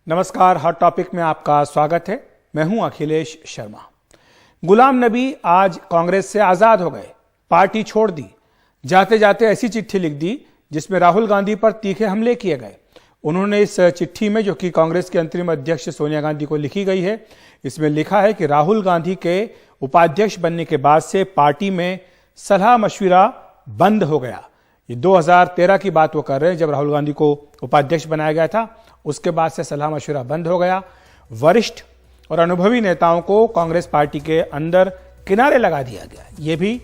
नमस्कार, hot topic में आपका स्वागत है। मैं हूं अखिलेश शर्मा। गुलाम नबी आज कांग्रेस से आजाद हो गए, पार्टी छोड़ दी। जाते जाते ऐसी चिट्ठी लिख दी जिसमें राहुल गांधी पर तीखे हमले किए गए। उन्होंने इस चिट्ठी में, जो कि कांग्रेस के अंतरिम अध्यक्ष सोनिया गांधी को लिखी गई है, इसमें लिखा है कि राहुल गांधी के उपाध्यक्ष बनने के बाद से पार्टी में सलाह मशविरा बंद हो गया। ये 2013 की बात वो कर रहे हैं, जब राहुल गांधी को उपाध्यक्ष बनाया गया था। उसके बाद से सलाह मशविरा बंद हो गया। वरिष्ठ और अनुभवी नेताओं को कांग्रेस पार्टी के अंदर किनारे लगा दिया गया। ये भी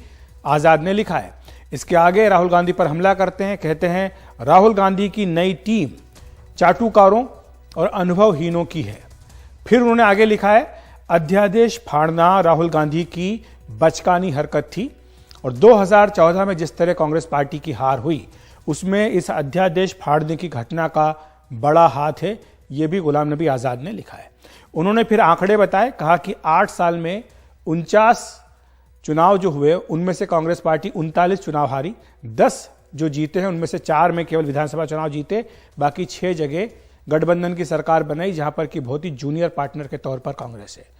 आजाद ने लिखा है। इसके आगे राहुल गांधी पर हमला करते हैं, कहते हैं राहुल गांधी की नई टीम चाटुकारों और अनुभवहीनों की है। फिर उन्होंने आगे लिखा है अध्यादेश फाड़ना राहुल गांधी की बचकानी हरकत थी और 2014 में जिस तरह कांग्रेस पार्टी की हार हुई, उसमें इस अध्यादेश फाड़ने की घटना का बड़ा हाथ है। यह भी गुलाम नबी आजाद ने लिखा है। उन्होंने फिर आंकड़े बताए, कहा कि 8 साल में 49 चुनाव जो हुए, उनमें से कांग्रेस पार्टी 39 चुनाव हारी। 10 जो जीते हैं उनमें से 4 में केवल विधानसभा चुनाव जीते, बाकी 6 जगह गठबंधन की सरकार बनाई, जहां पर कि बहुत ही जूनियर पार्टनर के तौर पर कांग्रेस है।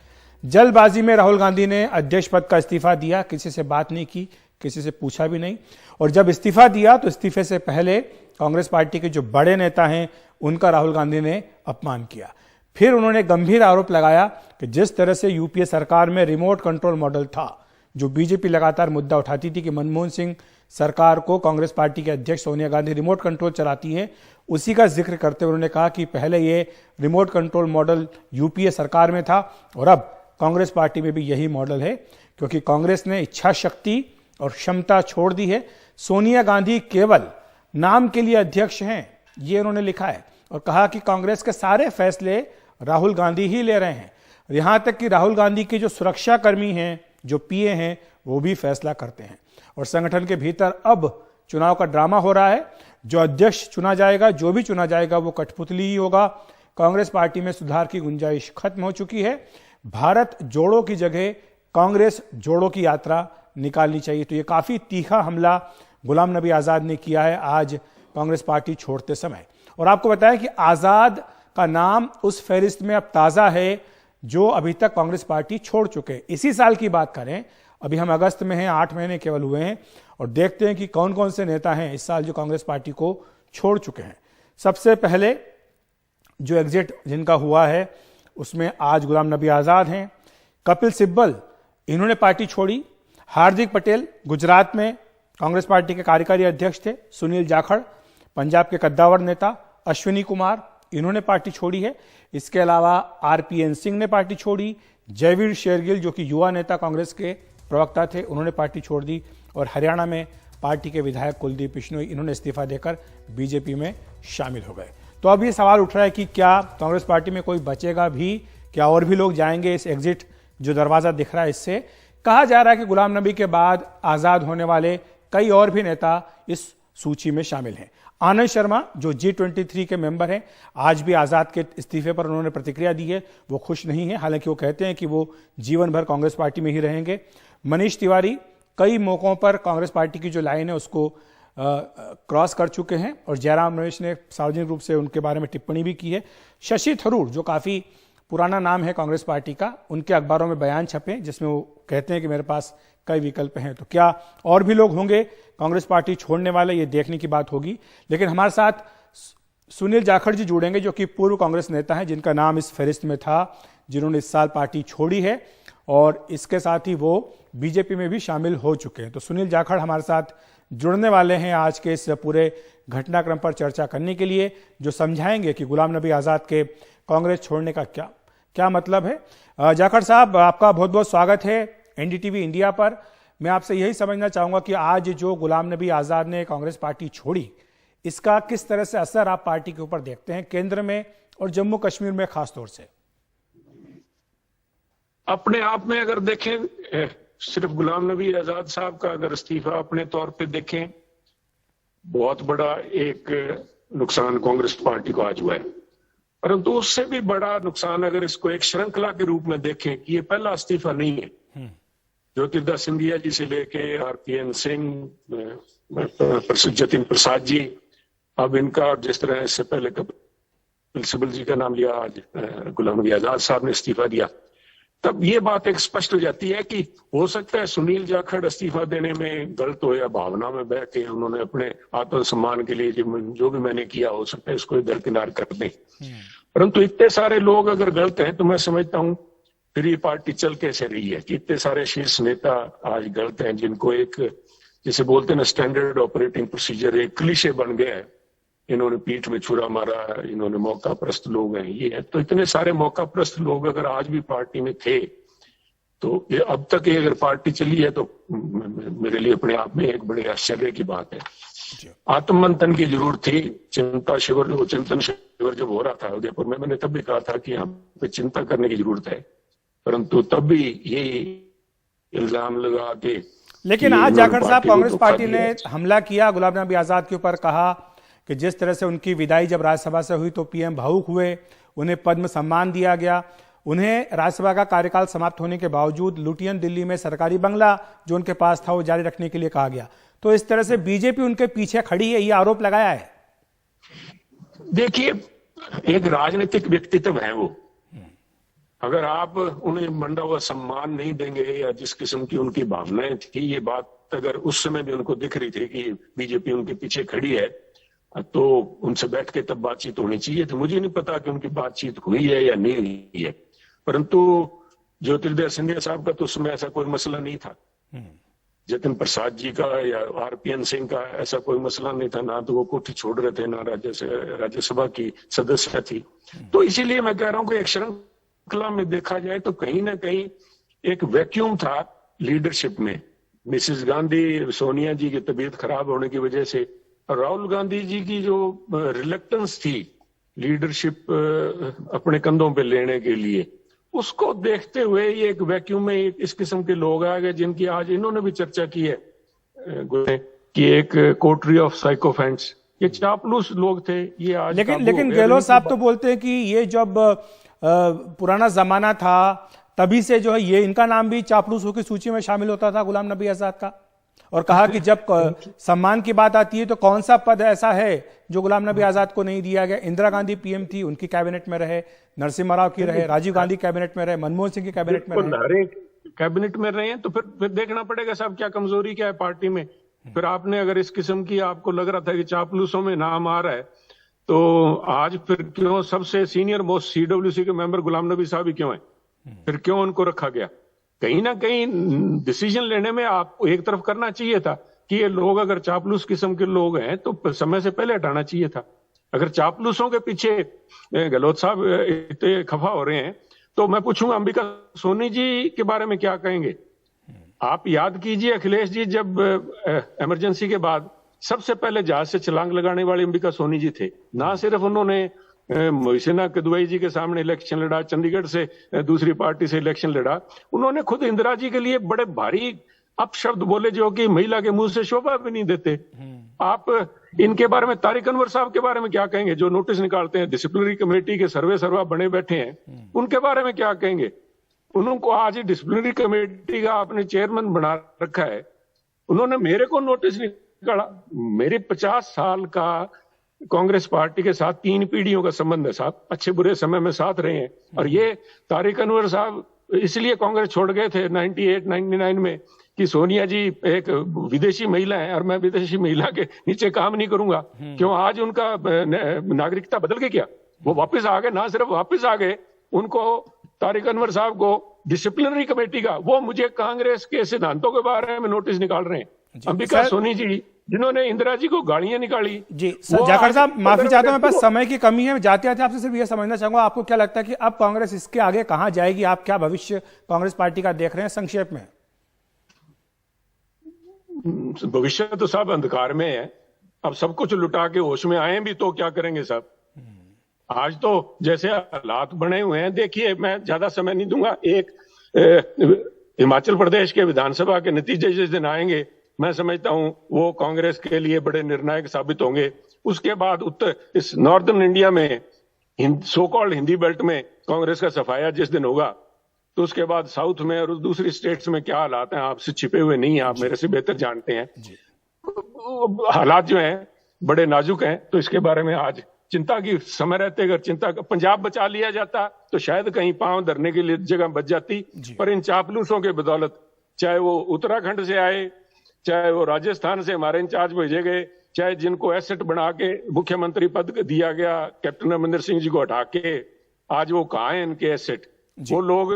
जल्दबाजी में राहुल गांधी ने अध्यक्ष पद का इस्तीफा दिया, किसी से बात नहीं की, किसी से पूछा भी नहीं। और जब इस्तीफा दिया तो इस्तीफे से पहले कांग्रेस पार्टी के जो बड़े नेता हैं उनका राहुल गांधी ने अपमान किया। फिर उन्होंने गंभीर आरोप लगाया कि जिस तरह से यूपीए सरकार में रिमोट कंट्रोल मॉडल था, जो बीजेपी लगातार मुद्दा उठाती थी कि मनमोहन सिंह सरकार को कांग्रेस पार्टी के अध्यक्ष सोनिया गांधी रिमोट कंट्रोल चलाती है, उसी का जिक्र करते हुए उन्होंने कहा कि पहले ये रिमोट कंट्रोल मॉडल यूपीए सरकार में था और अब कांग्रेस पार्टी में भी यही मॉडल है, क्योंकि कांग्रेस ने इच्छा शक्ति और क्षमता छोड़ दी है। सोनिया गांधी केवल नाम के लिए अध्यक्ष हैं, ये उन्होंने लिखा है। और कहा कि कांग्रेस के सारे फैसले राहुल गांधी ही ले रहे हैं। यहां तक कि राहुल गांधी के जो सुरक्षा कर्मी हैं, जो पीए हैं, वो भी फैसला करते हैं। और संगठन के भीतर अब चुनाव का ड्रामा हो रहा है। जो अध्यक्ष चुना जाएगा, जो भी चुना जाएगा, वो कठपुतली ही होगा। कांग्रेस पार्टी में सुधार की गुंजाइश खत्म हो चुकी है। भारत जोड़ो की जगह कांग्रेस जोड़ो की यात्रा निकालनी चाहिए। तो ये काफी तीखा हमला गुलाम नबी आजाद ने किया है आज कांग्रेस पार्टी छोड़ते समय। और आपको बताया कि आजाद का नाम उस फहरिस्त में अब ताजा है जो अभी तक कांग्रेस पार्टी छोड़ चुके हैं। इसी साल की बात करें, अभी हम अगस्त में हैं, 8 महीने केवल हुए हैं, और देखते हैं कि कौन कौन से नेता हैं इस साल जो कांग्रेस पार्टी को छोड़ चुके हैं। सबसे पहले जो एग्जिट जिनका हुआ है उसमें आज गुलाम नबी आजाद हैं। कपिल सिब्बल, इन्होंने पार्टी छोड़ी। हार्दिक पटेल गुजरात में कांग्रेस पार्टी के कार्यकारी अध्यक्ष थे। सुनील जाखड़ पंजाब के कद्दावर नेता। अश्विनी कुमार, इन्होंने पार्टी छोड़ी है। इसके अलावा आरपीएन सिंह ने पार्टी छोड़ी। जयवीर शेरगिल, जो कि युवा नेता कांग्रेस के प्रवक्ता थे, उन्होंने पार्टी छोड़ दी। और हरियाणा में पार्टी के विधायक कुलदीप बिश्नोई, इन्होंने इस्तीफा देकर बीजेपी में शामिल हो गए। तो अब ये सवाल उठ रहा है कि क्या कांग्रेस पार्टी में कोई बचेगा भी, क्या और भी लोग जाएंगे इस एग्जिट जो दरवाजा दिख रहा है इससे। कहा जा रहा है कि गुलाम नबी के बाद आजाद होने वाले कई और भी नेता इस सूची में शामिल हैं। आनंद शर्मा, जो G23 के मेंबर हैं, आज भी आजाद के इस्तीफे पर उन्होंने प्रतिक्रिया दी है। वो खुश नहीं है, हालांकि वो कहते हैं कि वो जीवन भर कांग्रेस पार्टी में ही रहेंगे। मनीष तिवारी कई मौकों पर कांग्रेस पार्टी की जो लाइन है उसको क्रॉस कर चुके हैं और जयराम रमेश ने सार्वजनिक रूप से उनके बारे में टिप्पणी भी की है। शशि थरूर, जो काफी पुराना नाम है कांग्रेस पार्टी का, उनके अखबारों में बयान छपे जिसमें वो कहते हैं कि मेरे पास कई विकल्प हैं। तो क्या और भी लोग होंगे कांग्रेस पार्टी छोड़ने वाले, ये देखने की बात होगी। लेकिन हमारे साथ सुनील जाखड़ जी जुड़ेंगे, जो कि पूर्व कांग्रेस नेता हैं, जिनका नाम इस फहरिस्त में था, जिन्होंने इस साल पार्टी छोड़ी है और इसके साथ ही वो बीजेपी में भी शामिल हो चुके हैं। तो सुनील जाखड़ हमारे साथ जुड़ने वाले हैं आज के इस पूरे घटनाक्रम पर चर्चा करने के लिए, जो समझाएंगे कि गुलाम नबी आजाद के कांग्रेस छोड़ने का क्या मतलब है। जाखड़ साहब, आपका बहुत बहुत स्वागत है एनडीटीवी इंडिया पर। मैं आपसे यही समझना चाहूंगा कि आज जो गुलाम नबी आजाद ने कांग्रेस पार्टी छोड़ी, इसका किस तरह से असर आप पार्टी के ऊपर देखते हैं, केंद्र में और जम्मू कश्मीर में खासतौर से। अपने आप में अगर देखें, सिर्फ गुलाम नबी आजाद साहब का अगर इस्तीफा अपने तौर पे देखें, बहुत बड़ा एक नुकसान कांग्रेस पार्टी को आज हुआ है। परंतु उससे भी बड़ा नुकसान अगर इसको एक श्रृंखला के रूप में देखें कि ये पहला इस्तीफा नहीं है। ज्योतिर्दास सिंधिया जी से लेके आरपीएन सिंह, जतिन प्रसाद जी, अब इनका, और जिस तरह इससे पहले प्रिंसिपल जी का नाम लिया, आज गुलाम नबी आजाद साहब ने इस्तीफा दिया, तब ये बात एक स्पष्ट हो जाती है कि हो सकता है सुनील जाखड़ इस्तीफा देने में गलत हो या भावना में बह के उन्होंने अपने आत्मसम्मान के लिए जो भी मैंने किया, हो सकता है इसको दरकिनार कर दें। परंतु इतने सारे लोग अगर गलत हैं तो मैं समझता हूं फिर ये पार्टी चल कैसे रही है कि इतने सारे शीर्ष नेता आज गलत हैं, जिनको एक जिसे बोलते हैं ना स्टैंडर्ड ऑपरेटिंग प्रोसीजर एक क्लीशे बन गया है। इन्होंने पीठ में छुरा मारा, इन्होंने मौकाप्रस्त लोग हैं, ये है। तो इतने सारे मौकाप्रस्त लोग अगर आज भी पार्टी में थे तो ये अब तक ये अगर पार्टी चली है तो मेरे लिए अपने आप में एक बड़े आश्चर्य की बात है। आत्ममंथन की जरूरत थी, चिंतन शिविर जब हो रहा था उदयपुर में, मैंने तब भी कहा था कि यहाँ पे चिंता करने की जरूरत है, परंतु तब भी ये इल्जाम लगा के। लेकिन आज जाखड़ साहब कांग्रेस पार्टी ने हमला किया गुलाम नबी आजाद के ऊपर, कहा कि जिस तरह से उनकी विदाई जब राज्यसभा से हुई तो पीएम भावुक हुए, उन्हें पद्म सम्मान दिया गया, उन्हें राज्यसभा का कार्यकाल समाप्त होने के बावजूद लुटियन दिल्ली में सरकारी बंगला जो उनके पास था वो जारी रखने के लिए कहा गया। तो इस तरह से बीजेपी उनके पीछे खड़ी है, ये आरोप लगाया है। देखिए, एक राजनीतिक व्यक्तित्व है वो, अगर आप उन्हें मंडा हुआ सम्मान नहीं देंगे या जिस किस्म की उनकी भावनाएं थी, ये बात अगर उस समय भी उनको दिख रही थी कि बीजेपी उनके पीछे खड़ी है, तो उनसे बैठ के तब बातचीत होनी चाहिए थी। मुझे नहीं पता कि उनकी बातचीत हुई है या नहीं हुई है, परंतु ज्योतिरादित्य सिंधिया साहब का तो उसमें ऐसा कोई मसला नहीं था, जतिन प्रसाद जी का या आरपीएन सिंह का ऐसा कोई मसला नहीं था, ना तो वो कोठी छोड़ रहे थे, ना राज्यसभा की सदस्य थी। तो इसीलिए मैं कह रहा हूं कि एक श्रृंखला में देखा जाए तो कहीं ना कहीं एक वैक्यूम था लीडरशिप में। मिसेस गांधी, सोनिया जी की तबीयत खराब होने की वजह से, राहुल गांधी जी की जो रिलेक्टेंस थी लीडरशिप अपने कंधों पे लेने के लिए, उसको देखते हुए ये एक वैक्यूम में इस किस्म के लोग आ गए, जिनकी आज इन्होंने भी चर्चा की है कि एक कोटरी ऑफ साइकोफेंट्स, ये चापलूस लोग थे। ये आज लेकिन गहलोत साहब तो बोलते हैं कि ये जब पुराना जमाना था तभी से जो है ये इनका नाम भी चापलूसों की सूची में शामिल होता था, गुलाम नबी आजाद का, और कहा कि जब सम्मान की बात आती है तो कौन सा पद ऐसा है जो गुलाम नबी आजाद को नहीं दिया गया। इंदिरा गांधी पीएम थी, उनकी कैबिनेट में रहे, नरसिम्हा राव की रहे, राजीव गांधी कैबिनेट में रहे, मनमोहन सिंह की कैबिनेट में रहे, कैबिनेट में रहे हैं। तो फिर देखना पड़ेगा साहब क्या कमजोरी क्या है पार्टी में। फिर आपने अगर इस किस्म की आपको लग रहा था कि चापलूसों में नाम आ रहा है, तो आज फिर क्यों सबसे सीनियर मोस्ट सीडब्ल्यूसी के मेंबर गुलाम नबी साहब ही क्यों है, फिर क्यों उनको रखा गया। कहीं ना कहीं डिसीजन लेने में आपको एक तरफ करना चाहिए था कि ये लोग अगर चापलूस किस्म के लोग हैं तो समय से पहले हटाना चाहिए था। अगर चापलूसों के पीछे गहलोत साहब इतने खफा हो रहे हैं तो मैं पूछूंगा अंबिका सोनी जी के बारे में क्या कहेंगे। आप याद कीजिए अखिलेश जी जब इमरजेंसी के बाद सबसे पहले जहाज से छलांग लगाने वाले अंबिका सोनी जी थे। ना सिर्फ उन्होंने मोहसिना किदवई जी के सामने इलेक्शन लड़ा, चंडीगढ़ से दूसरी पार्टी से इलेक्शन लड़ा, उन्होंने खुद इंदिरा जी के लिए बड़े भारी अपशब्द बोले जो कि महिला के मुंह से शोभा भी नहीं देते। आप इनके बारे में, तारिक अनवर साहब के बारे में क्या कहेंगे जो नोटिस निकालते हैं, डिसिप्लिनरी कमेटी के सर्वा बने बैठे हैं, उनके बारे में क्या कहेंगे। उनको आज डिसिप्लिनरी कमेटी का आपने चेयरमैन बना रखा है, उन्होंने मेरे को नोटिस निकाला। मेरे 50 साल का कांग्रेस पार्टी के साथ 3 पीढ़ियों का संबंध है साहब, अच्छे बुरे समय में साथ रहे हैं। और ये तारिक अनवर साहब इसलिए कांग्रेस छोड़ गए थे 98-99 में कि सोनिया जी एक विदेशी महिला है और मैं विदेशी महिला के नीचे काम नहीं करूंगा। क्यों आज उनका नागरिकता बदल के क्या, वो वापस आ गए। ना सिर्फ वापस आ गए, उनको तारिक अनवर साहब को डिसिप्लिनरी कमेटी का, वो मुझे कांग्रेस के सिद्धांतों के बारे में नोटिस निकाल रहे हैं। अंबिका सोनी जी जिन्होंने इंदिरा जी को गालियां निकाली। जी जाखड़ साहब माफी चाहता हूं, मेरे पास समय की कमी है। जाते जाते आपसे सिर्फ यह समझना चाहूंगा, आपको क्या लगता है कि अब कांग्रेस इसके आगे कहां जाएगी? आप क्या भविष्य कांग्रेस पार्टी का देख रहे हैं संक्षेप में? भविष्य तो साहब अंधकार में है। अब सब कुछ लुटा के होश में आए भी तो क्या करेंगे साहब। आज तो जैसे हालात बने हुए हैं, देखिए मैं ज्यादा समय नहीं दूंगा। एक हिमाचल प्रदेश के विधानसभा के नतीजे जिस दिन आएंगे, मैं समझता हूं वो कांग्रेस के लिए बड़े निर्णायक साबित होंगे। उसके बाद इस नॉर्दर्न इंडिया में सो कॉल्ड हिंदी बेल्ट में कांग्रेस का सफाया जिस दिन होगा, तो उसके बाद साउथ में और दूसरी स्टेट्स में क्या हालात हैं आपसे छिपे हुए नहीं हैं, आप मेरे से बेहतर जानते हैं। हालात जो हैं बड़े नाजुक हैं, तो इसके बारे में आज चिंता की समय रहते अगर चिंता पंजाब बचा लिया जाता तो शायद कहीं पांव धरने के लिए जगह बच जाती। पर इन चापलूसों के बदौलत, चाहे वो उत्तराखंड से आए, चाहे वो राजस्थान से हमारे इंचार्ज भेजे गए, चाहे जिनको एसेट बना के मुख्यमंत्री पद दिया गया कैप्टन अमरिंदर सिंह जी को हटा के, आज वो कहाँ है इनके एसेट? वो लोग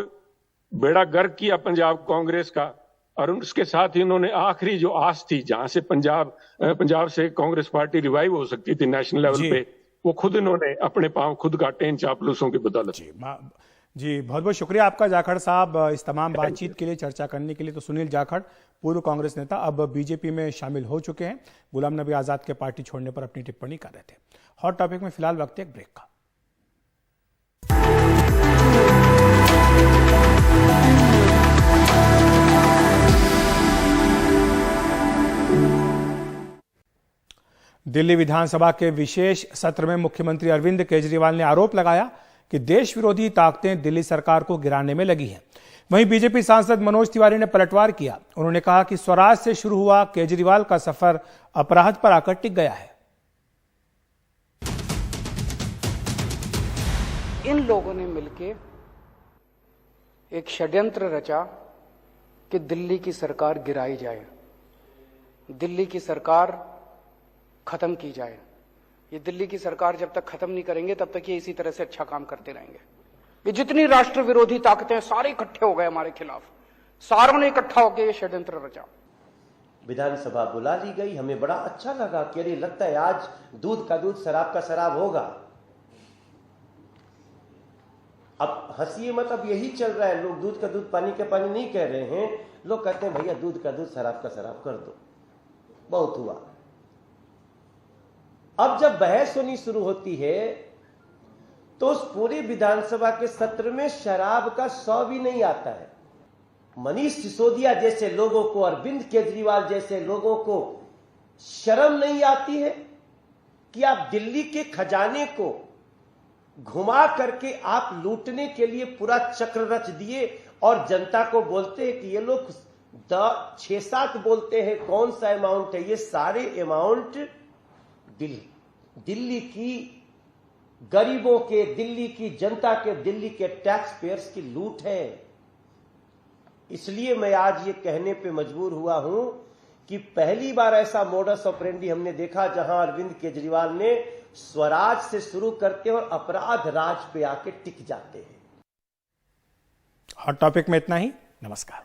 बेड़ा गर्क किया पंजाब कांग्रेस का, और उसके साथ ही इन्होंने आखिरी जो आस थी जहां से पंजाब से कांग्रेस पार्टी रिवाइव हो सकती थी नेशनल लेवल पे, वो खुद इन्होंने अपने पांव खुद काटे इन चापलूसों की बदौलत। जी बहुत बहुत शुक्रिया आपका जाखड़ साहब इस तमाम बातचीत के लिए, चर्चा करने के लिए। तो सुनील जाखड़ पूर्व कांग्रेस नेता अब बीजेपी में शामिल हो चुके हैं, गुलाम नबी आजाद के पार्टी छोड़ने पर अपनी टिप्पणी कर रहे थे। हॉट टॉपिक में फिलहाल वक्त एक ब्रेक का। दिल्ली विधानसभा के विशेष सत्र में मुख्यमंत्री अरविंद केजरीवाल ने आरोप लगाया कि देश विरोधी ताकतें दिल्ली सरकार को गिराने में लगी हैं। वहीं बीजेपी सांसद मनोज तिवारी ने पलटवार किया। उन्होंने कहा कि स्वराज से शुरू हुआ केजरीवाल का सफर अपराध पर आकर टिक गया है। इन लोगों ने मिलकर एक षड्यंत्र रचा कि दिल्ली की सरकार गिराई जाए, दिल्ली की सरकार खत्म की जाए। ये दिल्ली की सरकार जब तक खत्म नहीं करेंगे तब तक ये इसी तरह से अच्छा काम करते रहेंगे। ये जितनी राष्ट्र विरोधी ताकतें सारे इकट्ठे हो गए हमारे खिलाफ, सारों ने इकट्ठा होकर ये षड्यंत्र रचा। विधानसभा बुला ली गई, हमें बड़ा अच्छा लगा कि अरे लगता है आज दूध का दूध शराब का शराब होगा। अब हंसिए मत, अब यही चल रहा है। लोग दूध का दूध पानी का पानी नहीं कह रहे हैं, लोग कहते हैं भैया दूध का दूध शराब का शराब कर दो। बहुत हुआ। अब जब बहस होनी शुरू होती है तो उस पूरे विधानसभा के सत्र में शराब का सौ भी नहीं आता है। मनीष सिसोदिया जैसे लोगों को, अरविंद केजरीवाल जैसे लोगों को शर्म नहीं आती है कि आप दिल्ली के खजाने को घुमा करके आप लूटने के लिए पूरा चक्र रच दिए और जनता को बोलते हैं कि ये लोग 6-7 बोलते हैं कौन सा अमाउंट है, ये सारे अमाउंट दिल्ली की गरीबों के, दिल्ली की जनता के, दिल्ली के टैक्स पेयर्स की लूट है। इसलिए मैं आज ये कहने पे मजबूर हुआ हूं कि पहली बार ऐसा मोडस ऑपरेंडी हमने देखा जहां अरविंद केजरीवाल ने स्वराज से शुरू करते और अपराध राज पे आके टिक जाते हैं। हॉट टॉपिक में इतना ही। नमस्कार।